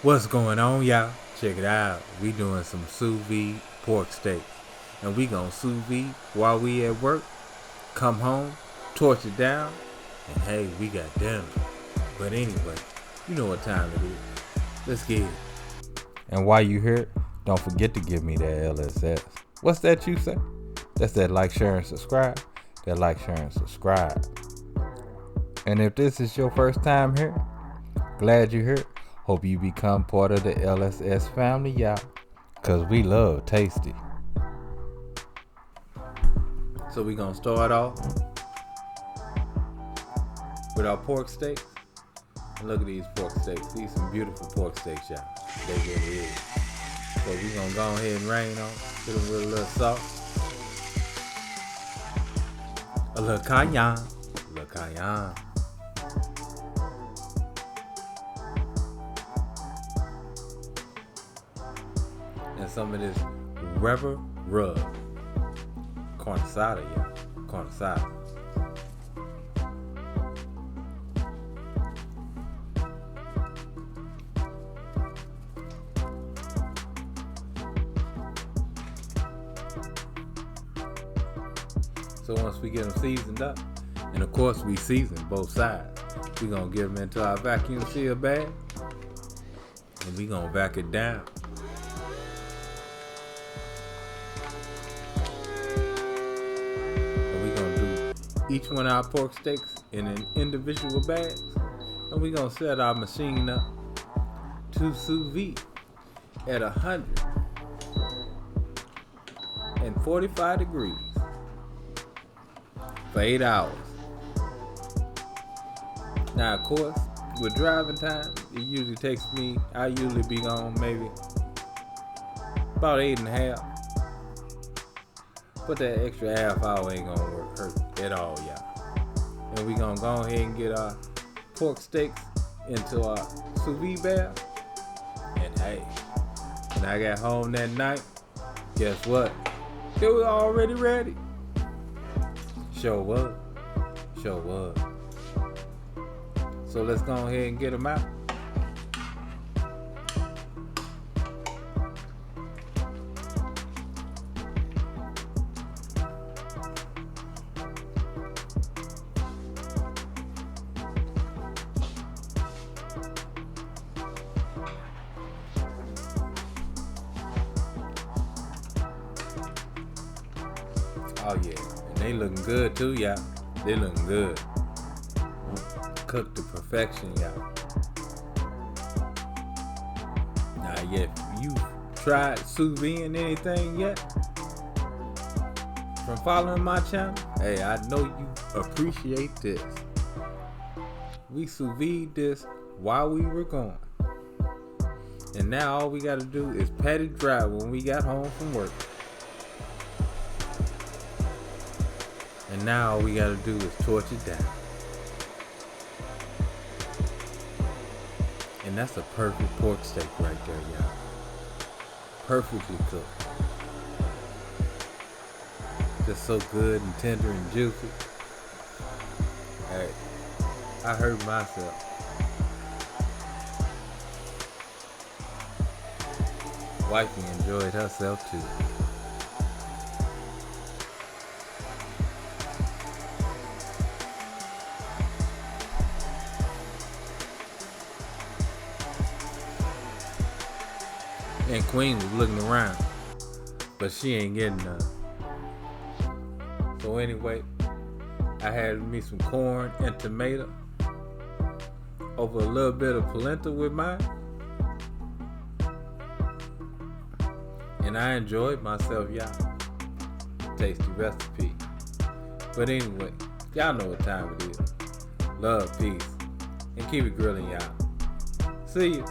What's going on, y'all? Check it out. We doing some sous vide pork steaks. And we gonna sous vide while we at work. Come home, torch it down, and hey, we got dinner. But anyway, you know what time it is. Let's get it. And while you here, don't forget to give me that LSS. What's that you say? That's that like, share, and subscribe. That like, share, and subscribe. And if this is your first time here, glad you're here. Hope you become part of the LSS family, y'all. Cause we love tasty. So we gonna start off with our pork steaks. And look at these pork steaks. These some beautiful pork steaks, y'all. They really is. So we gonna go ahead and rain on. Hit them with a little salt. A little cayenne. A little cayenne. And some of this rubber rub. Corn asada, y'all. Corn asada. So once we get them seasoned up, and of course we season both sides, we gonna get them into our vacuum seal bag, and we gonna vac it down. And we gonna do each one of our pork steaks in an individual bag, and we gonna set our machine up to sous vide at 145 degrees. For 8 hours. Now, of course, with driving time, it usually takes me, I usually be gone maybe about 8.5. But that extra half hour ain't gonna hurt at all, y'all. And we gonna go ahead and get our pork steaks into our sous vide bag. And hey, when I got home that night, guess what? It was already ready. Sure was. Sure was. So let's go ahead and get them out. Oh yeah. They looking good too, y'all. They looking good. Cooked to perfection, y'all. Now, if you tried sous vide anything yet from following my channel, hey, I know you appreciate this. We sous vide this while we were gone. And now all we gotta do is pat it dry when we got home from work. And now all we gotta do is torch it down. And that's a perfect pork steak right there, y'all. Perfectly cooked. Just so good and tender and juicy. Hey, I hurt myself. Wifey enjoyed herself too. And Queen was looking around, but she ain't getting none. So anyway, I had me some corn and tomato over a little bit of polenta with mine. And I enjoyed myself, y'all. Tasty recipe. But anyway, y'all know what time it is. Love, peace, and keep it grilling, y'all. See you.